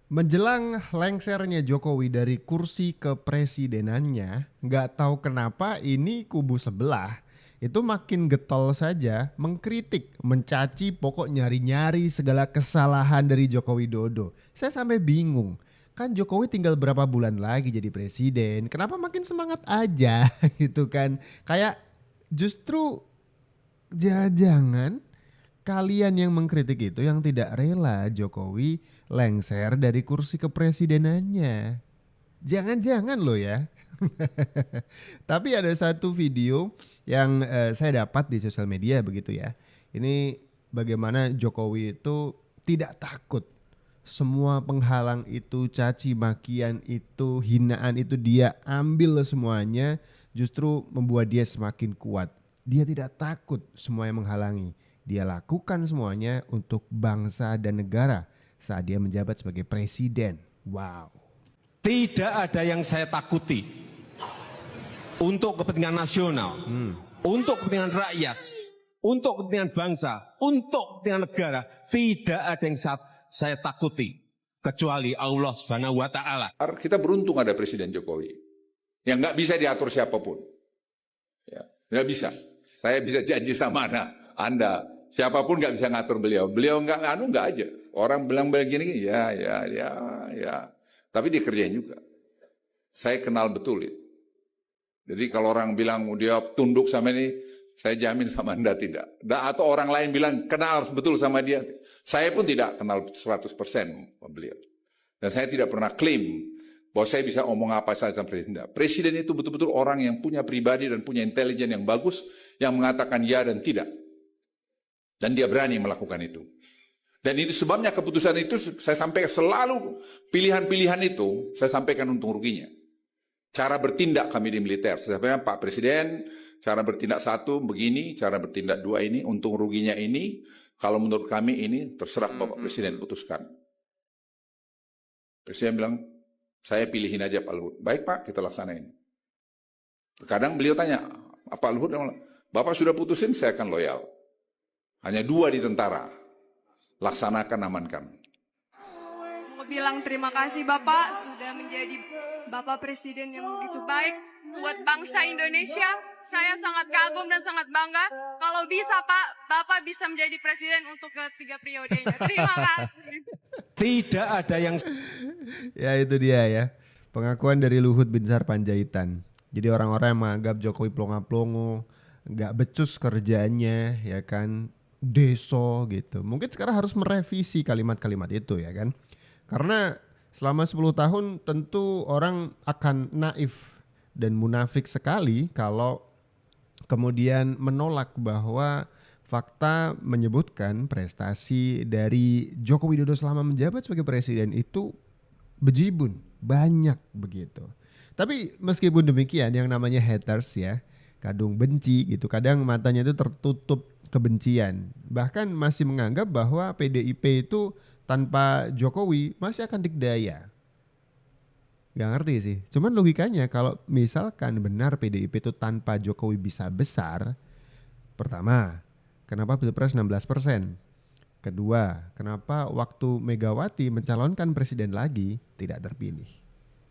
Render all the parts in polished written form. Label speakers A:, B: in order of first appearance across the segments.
A: Menjelang lengsernya Jokowi dari kursi kepresidenannya, nggak tahu kenapa ini kubu sebelah itu makin getol saja mengkritik, mencaci, pokok nyari-nyari segala kesalahan dari Joko Widodo. Saya sampai bingung. Kan Jokowi tinggal berapa bulan lagi jadi presiden, kenapa makin semangat aja gitu kan. Kayak justru jangan kalian yang mengkritik itu yang tidak rela Jokowi lengser dari kursi kepresidenannya. Jangan-jangan loh ya. Tapi ada satu video yang saya dapat di sosial media begitu ya. Ini bagaimana Jokowi itu tidak takut. Semua penghalang itu, caci makian itu, hinaan itu dia ambil semuanya, justru membuat dia semakin kuat. Dia tidak takut semua yang menghalangi. Dia lakukan semuanya untuk bangsa dan negara saat dia menjabat sebagai presiden. Wow.
B: Tidak ada yang saya takuti untuk kepentingan nasional, untuk kepentingan rakyat, untuk kepentingan bangsa, untuk kepentingan negara. Tidak ada yang saya takuti kecuali Allah Subhanahu wa Ta'ala.
C: Kita beruntung ada Presiden Jokowi yang nggak bisa diatur siapapun, ya, nggak bisa. Saya bisa janji sama Anda, siapapun nggak bisa ngatur beliau. Beliau nggak aja. Orang bilang begini, ya. Tapi dia kerjain juga. Saya kenal betul itu. Jadi kalau orang bilang dia tunduk sama ini, saya jamin sama Anda tidak. Atau orang lain bilang kenal betul sama dia. Saya pun tidak kenal 100% sama beliau. Dan saya tidak pernah klaim bahwa saya bisa omong apa saja sama presiden. Presiden itu betul-betul orang yang punya pribadi dan punya intelijen yang bagus, yang mengatakan ya dan tidak. Dan dia berani melakukan itu. Dan itu sebabnya keputusan itu saya sampaikan selalu, pilihan-pilihan itu saya sampaikan untung ruginya. Cara bertindak kami di militer, saya sampaikan Pak Presiden, cara bertindak satu begini, cara bertindak dua ini, untung ruginya ini, kalau menurut kami ini terserah Bapak Presiden putuskan. Presiden bilang, saya pilihin aja Pak Luhut. Baik Pak, kita laksanain. Terkadang beliau tanya, Pak Luhut, Bapak sudah putusin, saya akan loyal. Hanya dua di tentara. Laksanakan, amankan.
D: Mau bilang terima kasih Bapak sudah menjadi Bapak Presiden yang begitu baik buat bangsa Indonesia. Saya sangat kagum dan sangat bangga. Kalau bisa Pak, Bapak bisa menjadi presiden untuk ketiga periodenya. Terima kasih.
B: Tidak ada yang...
A: Ya itu dia ya. Pengakuan dari Luhut Binsar Panjaitan. Jadi orang-orang yang menganggap Jokowi plonga-plongo, gak becus kerjanya ya kan, deso gitu. Mungkin sekarang harus merevisi kalimat-kalimat itu ya kan. Karena selama 10 tahun tentu orang akan naif dan munafik sekali kalau kemudian menolak bahwa fakta menyebutkan prestasi dari Joko Widodo selama menjabat sebagai presiden itu bejibun, banyak begitu. Tapi meskipun demikian yang namanya haters ya, kadung benci gitu, kadang matanya itu tertutup kebencian. Bahkan masih menganggap bahwa PDIP itu tanpa Jokowi masih akan dikdaya. Gak ngerti sih. Cuman logikanya kalau misalkan benar PDIP itu tanpa Jokowi bisa besar. Pertama, kenapa Pilpres 16%? Kedua, kenapa waktu Megawati mencalonkan presiden lagi tidak terpilih?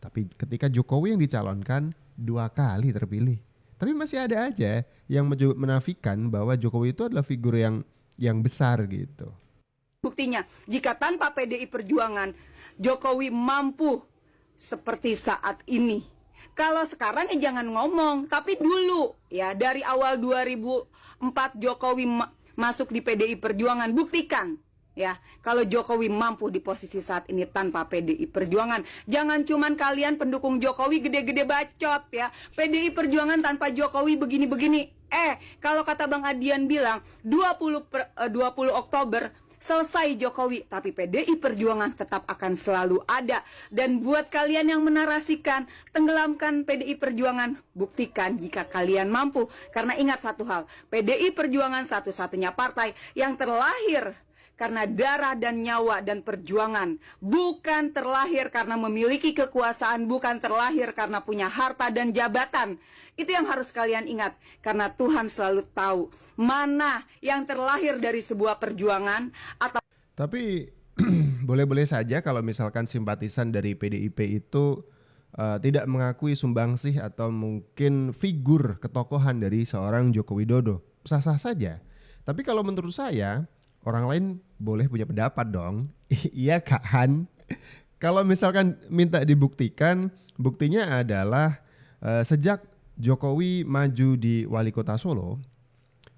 A: Tapi ketika Jokowi yang dicalonkan 2 kali terpilih. Tapi masih ada aja yang menafikan bahwa Jokowi itu adalah figur yang besar gitu.
E: Buktinya, jika tanpa PDI Perjuangan, Jokowi mampu seperti saat ini. Kalau sekarang jangan ngomong, tapi dulu ya dari awal 2004 Jokowi masuk di PDI Perjuangan, buktikan. Ya, kalau Jokowi mampu di posisi saat ini tanpa PDI Perjuangan, jangan cuman kalian pendukung Jokowi gede-gede bacot ya. PDI Perjuangan tanpa Jokowi begini-begini. Kalau kata Bang Adian bilang 20 Oktober selesai Jokowi, tapi PDI Perjuangan tetap akan selalu ada. Dan buat kalian yang menarasikan tenggelamkan PDI Perjuangan, buktikan jika kalian mampu. Karena ingat satu hal, PDI Perjuangan satu-satunya partai yang terlahir karena darah dan nyawa dan perjuangan. Bukan terlahir karena memiliki kekuasaan, bukan terlahir karena punya harta dan jabatan. Itu yang harus kalian ingat. Karena Tuhan selalu tahu mana yang terlahir dari sebuah perjuangan atau...
A: Tapi boleh-boleh saja kalau misalkan simpatisan dari PDIP itu tidak mengakui sumbangsih atau mungkin figur ketokohan dari seorang Joko Widodo. Sah-sah saja. Tapi kalau menurut saya, orang lain boleh punya pendapat dong. Iya kan? Kalau misalkan minta dibuktikan, buktinya adalah sejak Jokowi maju di wali kota Solo,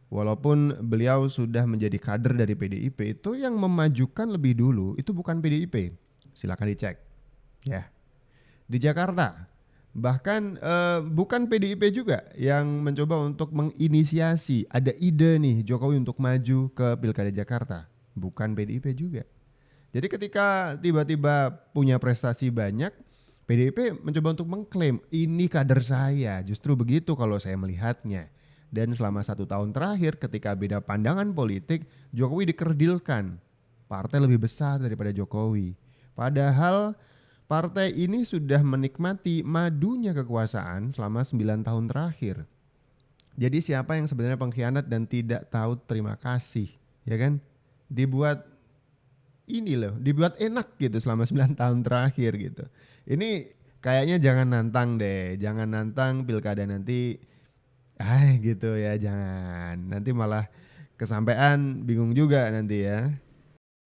A: walaupun beliau sudah menjadi kader dari PDIP, itu yang memajukan lebih dulu itu bukan PDIP. Silakan dicek. Ya. Di Jakarta, bahkan bukan PDIP juga yang mencoba untuk menginisiasi, ada ide nih Jokowi untuk maju ke Pilkada Jakarta. Bukan PDIP juga. Jadi ketika tiba-tiba punya prestasi banyak, PDIP mencoba untuk mengklaim ini kader saya. Justru begitu kalau saya melihatnya. Dan selama 1 tahun terakhir ketika beda pandangan politik, Jokowi dikerdilkan. Partai lebih besar daripada Jokowi. Padahal partai ini sudah menikmati madunya kekuasaan selama 9 tahun terakhir. Jadi siapa yang sebenarnya pengkhianat dan tidak tahu terima kasih, ya kan? Dibuat enak gitu selama 9 tahun terakhir gitu. Ini kayaknya jangan nantang deh, jangan nantang pilkada nanti. Gitu ya, jangan. Nanti malah kesampean bingung juga nanti ya.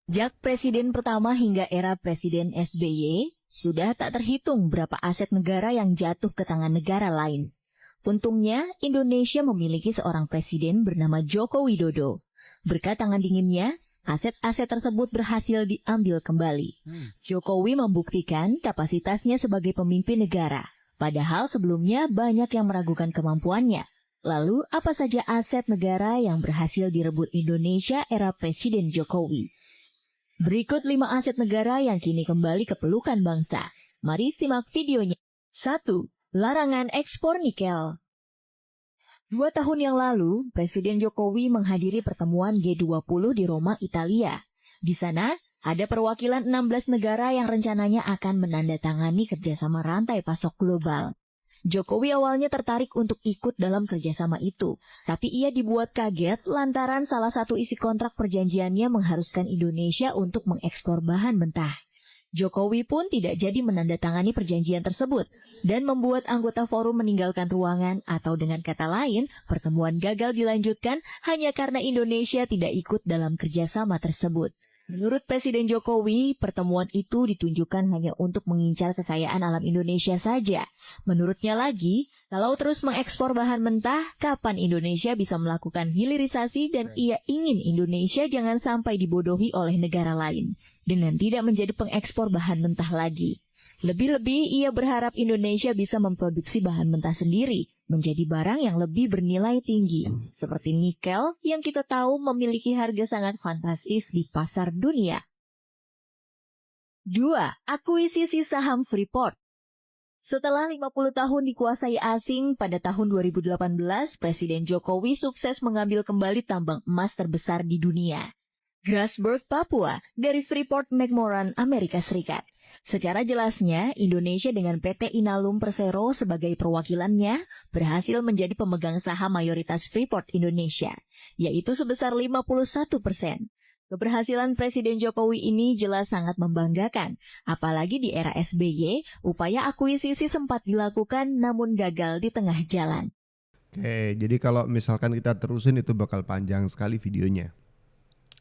F: Sejak presiden pertama hingga era Presiden SBY, sudah tak terhitung berapa aset negara yang jatuh ke tangan negara lain. Untungnya, Indonesia memiliki seorang presiden bernama Joko Widodo. Berkat tangan dinginnya, aset-aset tersebut berhasil diambil kembali. Jokowi membuktikan kapasitasnya sebagai pemimpin negara. Padahal sebelumnya banyak yang meragukan kemampuannya. Lalu, apa saja aset negara yang berhasil direbut Indonesia era Presiden Jokowi? Berikut 5 aset negara yang kini kembali ke pelukan bangsa. Mari simak videonya. 1. Larangan ekspor nikel. 2 tahun yang lalu, Presiden Jokowi menghadiri pertemuan G20 di Roma, Italia. Di sana, ada perwakilan 16 negara yang rencananya akan menandatangani kerjasama rantai pasok global. Jokowi awalnya tertarik untuk ikut dalam kerjasama itu, tapi ia dibuat kaget lantaran salah satu isi kontrak perjanjiannya mengharuskan Indonesia untuk mengekspor bahan mentah. Jokowi pun tidak jadi menandatangani perjanjian tersebut dan membuat anggota forum meninggalkan ruangan atau dengan kata lain, pertemuan gagal dilanjutkan hanya karena Indonesia tidak ikut dalam kerjasama tersebut. Menurut Presiden Jokowi, pertemuan itu ditunjukkan hanya untuk mengincar kekayaan alam Indonesia saja. Menurutnya lagi, kalau terus mengekspor bahan mentah, kapan Indonesia bisa melakukan hilirisasi dan ia ingin Indonesia jangan sampai dibodohi oleh negara lain dengan tidak menjadi pengekspor bahan mentah lagi. Lebih-lebih, ia berharap Indonesia bisa memproduksi bahan mentah sendiri, menjadi barang yang lebih bernilai tinggi, seperti nikel yang kita tahu memiliki harga sangat fantastis di pasar dunia. 2. Akuisisi saham Freeport. Setelah 50 tahun dikuasai asing, pada tahun 2018, Presiden Jokowi sukses mengambil kembali tambang emas terbesar di dunia, Grasberg, Papua, dari Freeport-McMoRan, Amerika Serikat. Secara jelasnya, Indonesia dengan PT Inalum Persero sebagai perwakilannya berhasil menjadi pemegang saham mayoritas Freeport Indonesia, yaitu sebesar 51%. Keberhasilan Presiden Jokowi ini jelas sangat membanggakan, apalagi di era SBY, upaya akuisisi sempat dilakukan namun gagal di tengah jalan.
A: Oke, jadi kalau misalkan kita terusin itu bakal panjang sekali videonya.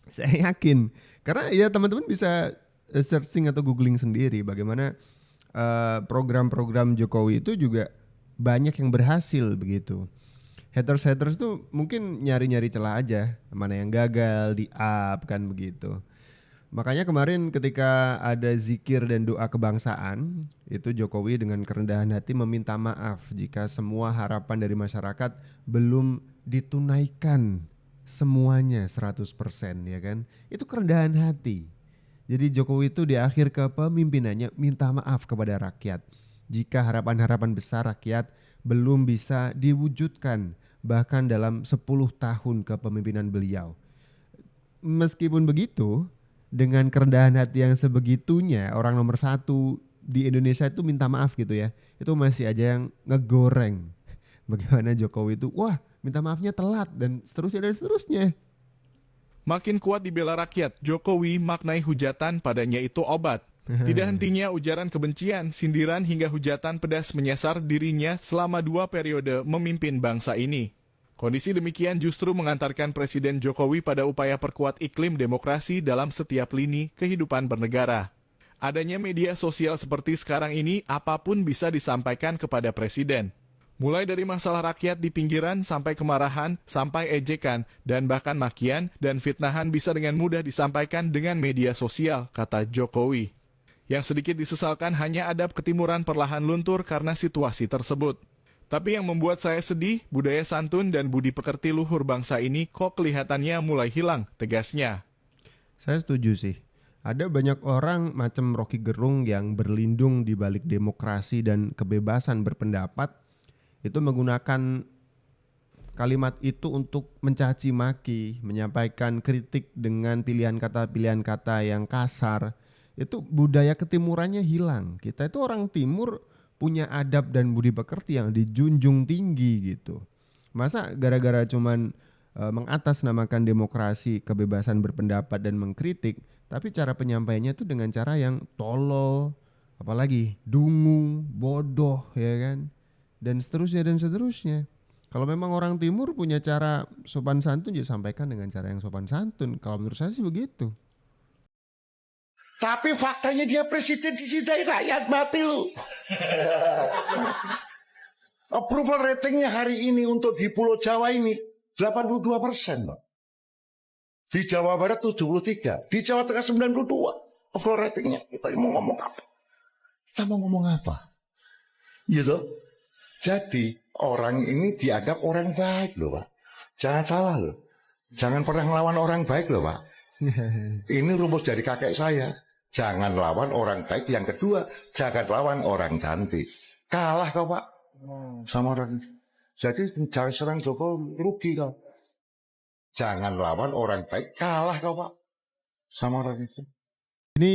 A: Saya yakin, karena ya teman-teman bisa searching atau googling sendiri bagaimana program-program Jokowi itu juga banyak yang berhasil begitu. Haters tuh mungkin nyari-nyari celah aja, mana yang gagal di up kan begitu. Makanya kemarin ketika ada zikir dan doa kebangsaan, itu Jokowi dengan kerendahan hati meminta maaf jika semua harapan dari masyarakat belum ditunaikan semuanya 100%, ya kan. Itu kerendahan hati. Jadi Jokowi itu di akhir kepemimpinannya minta maaf kepada rakyat jika harapan-harapan besar rakyat belum bisa diwujudkan bahkan dalam 10 tahun kepemimpinan beliau. Meskipun begitu, dengan kerendahan hati yang sebegitunya, orang nomor 1 di Indonesia itu minta maaf gitu ya, itu masih aja yang ngegoreng. Bagaimana Jokowi itu, wah minta maafnya telat dan seterusnya dan seterusnya.
G: Makin kuat dibela rakyat, Jokowi maknai hujatan padanya itu obat. Tidak hentinya ujaran kebencian, sindiran hingga hujatan pedas menyasar dirinya selama 2 periode memimpin bangsa ini. Kondisi demikian justru mengantarkan Presiden Jokowi pada upaya perkuat iklim demokrasi dalam setiap lini kehidupan bernegara. Adanya media sosial seperti sekarang ini, apapun bisa disampaikan kepada Presiden. Mulai dari masalah rakyat di pinggiran sampai kemarahan, sampai ejekan, dan bahkan makian dan fitnahan bisa dengan mudah disampaikan dengan media sosial, kata Jokowi. Yang sedikit disesalkan hanya adab ketimuran perlahan luntur karena situasi tersebut. Tapi yang membuat saya sedih, budaya santun dan budi pekerti luhur bangsa ini kok kelihatannya mulai hilang, tegasnya.
A: Saya setuju sih. Ada banyak orang macam Rocky Gerung yang berlindung di balik demokrasi dan kebebasan berpendapat, itu menggunakan kalimat itu untuk mencaci maki, menyampaikan kritik dengan pilihan kata yang kasar. Itu budaya ketimurannya hilang. Kita itu orang timur punya adab dan budi pekerti yang dijunjung tinggi gitu. Masa gara-gara cuman mengatasnamakan demokrasi, kebebasan berpendapat dan mengkritik, tapi cara penyampaiannya itu dengan cara yang tolol, apalagi dungu, bodoh, ya kan? Dan seterusnya. Kalau memang orang timur punya cara sopan santun, ya sampaikan dengan cara yang sopan santun. Kalau menurut saya sih begitu.
H: Tapi faktanya dia presiden dicintai rakyat, mati lu. Approval ratingnya hari ini untuk di Pulau Jawa ini 82%. Di Jawa Barat 73, di Jawa Tengah 92. Approval ratingnya. Kita mau ngomong apa? Gitu. Jadi orang ini dianggap orang baik loh Pak. Jangan salah loh. Jangan pernah ngelawan orang baik loh Pak. Ini rumus dari kakek saya. Jangan lawan orang baik. Yang kedua, jangan lawan orang cantik. Kalah kau Pak sama orang. Jadi jangan serang Jokowi, rugi kau. Jangan lawan orang baik, kalah kau Pak sama orang itu.
A: Ini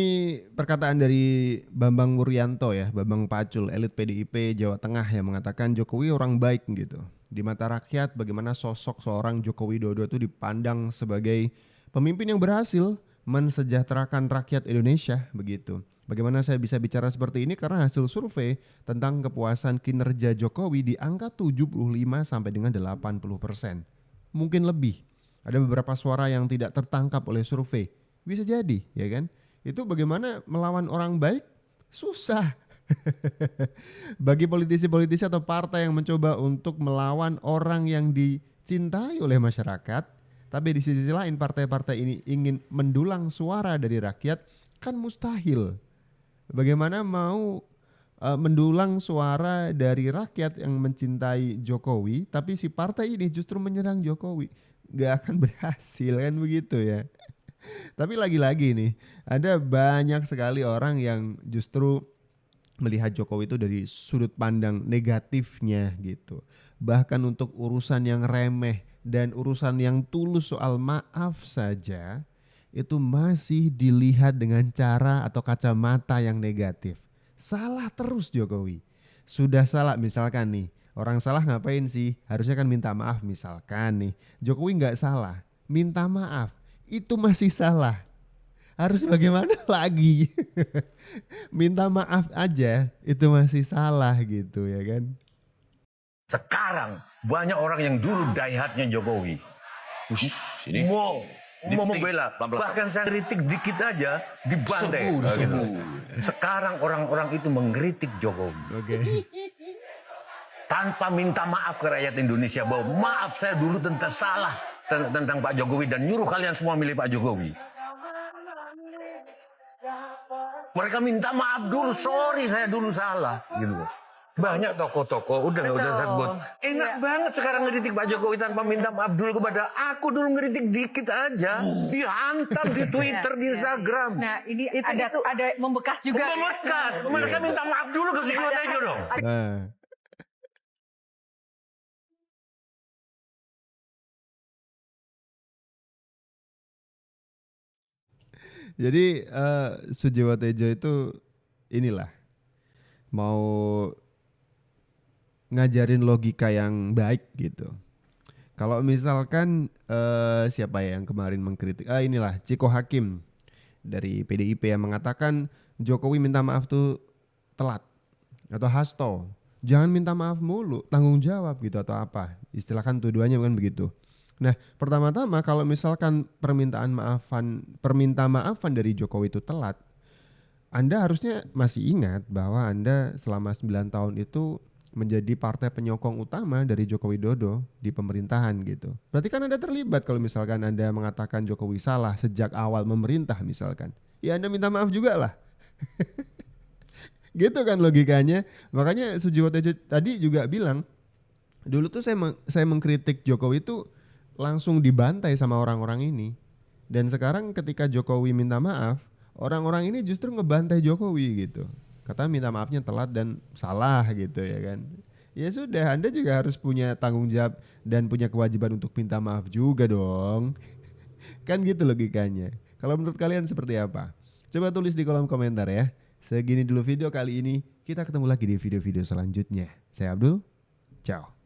A: perkataan dari Bambang Wuryanto ya, Bambang Pacul, elit PDIP Jawa Tengah yang mengatakan Jokowi orang baik gitu. Di mata rakyat bagaimana sosok seorang Joko Widodo itu dipandang sebagai pemimpin yang berhasil mensejahterakan rakyat Indonesia begitu. Bagaimana saya bisa bicara seperti ini karena hasil survei tentang kepuasan kinerja Jokowi di angka 75 sampai dengan 80%. Mungkin lebih. Ada beberapa suara yang tidak tertangkap oleh survei. Bisa jadi, ya kan? Itu bagaimana melawan orang baik? Susah. Bagi politisi-politisi atau partai yang mencoba untuk melawan orang yang dicintai oleh masyarakat, tapi di sisi lain partai-partai ini ingin mendulang suara dari rakyat, kan mustahil. Bagaimana mau mendulang suara dari rakyat yang mencintai Jokowi, tapi si partai ini justru menyerang Jokowi? Gak akan berhasil kan begitu ya. Tapi lagi-lagi nih, ada banyak sekali orang yang justru melihat Jokowi itu dari sudut pandang negatifnya gitu. Bahkan untuk urusan yang remeh dan urusan yang tulus soal maaf saja, itu masih dilihat dengan cara atau kacamata yang negatif. Salah terus Jokowi. Sudah salah misalkan nih, orang salah ngapain sih? Harusnya kan minta maaf misalkan nih. Jokowi nggak salah, minta maaf. Itu masih salah. Harus bagaimana lagi? Minta maaf aja itu masih salah gitu ya kan.
I: Sekarang banyak orang yang dulu daihatnya Jokowi. Mau membela. Bahkan saya kritik dikit aja dibantai. Gitu. Sekarang orang-orang itu mengkritik Jokowi. Tanpa minta maaf ke rakyat Indonesia bahwa maaf saya dulu tentang salah tentang Pak Jokowi dan nyuruh kalian semua milih Pak Jokowi. Mereka minta maaf dulu, sorry saya dulu salah gitu. Banyak tokoh-tokokoh udah sebut. Enak banget sekarang ngeritik Pak Jokowi tanpa minta maaf dulu kepada aku, dulu ngeritik dikit aja. Dihantam di Twitter, di Instagram.
J: Nah, ini ada membekas juga.
I: Membekas. Mereka minta maaf dulu ke si aja dong.
A: Jadi Sujiwo Tejo itu inilah mau ngajarin logika yang baik gitu. Kalau misalkan siapa ya yang kemarin mengkritik? Inilah Ciko Hakim dari PDIP yang mengatakan Jokowi minta maaf tuh telat. Atau Hasto, jangan minta maaf mulu, tanggung jawab gitu atau apa. Istilahkan tuduhannya bukan begitu. Nah, pertama-tama kalau misalkan perminta maafan dari Jokowi itu telat, Anda harusnya masih ingat bahwa Anda selama 9 tahun itu menjadi partai penyokong utama dari Joko Widodo di pemerintahan gitu. Berarti kan Anda terlibat kalau misalkan Anda mengatakan Jokowi salah sejak awal memerintah misalkan. Ya Anda minta maaf juga lah. Gitu kan logikanya. Makanya Sujiwo Tejo tadi juga bilang, dulu tuh saya mengkritik Jokowi itu langsung dibantai sama orang-orang ini. Dan sekarang ketika Jokowi minta maaf, orang-orang ini justru ngebantai Jokowi gitu. Kata minta maafnya telat dan salah gitu ya kan. Ya sudah, Anda juga harus punya tanggung jawab dan punya kewajiban untuk minta maaf juga dong. Kan gitu logikanya. Kalau menurut kalian seperti apa? Coba tulis di kolom komentar ya. Segini dulu video kali ini. Kita ketemu lagi di video-video selanjutnya. Saya Abdul. Ciao.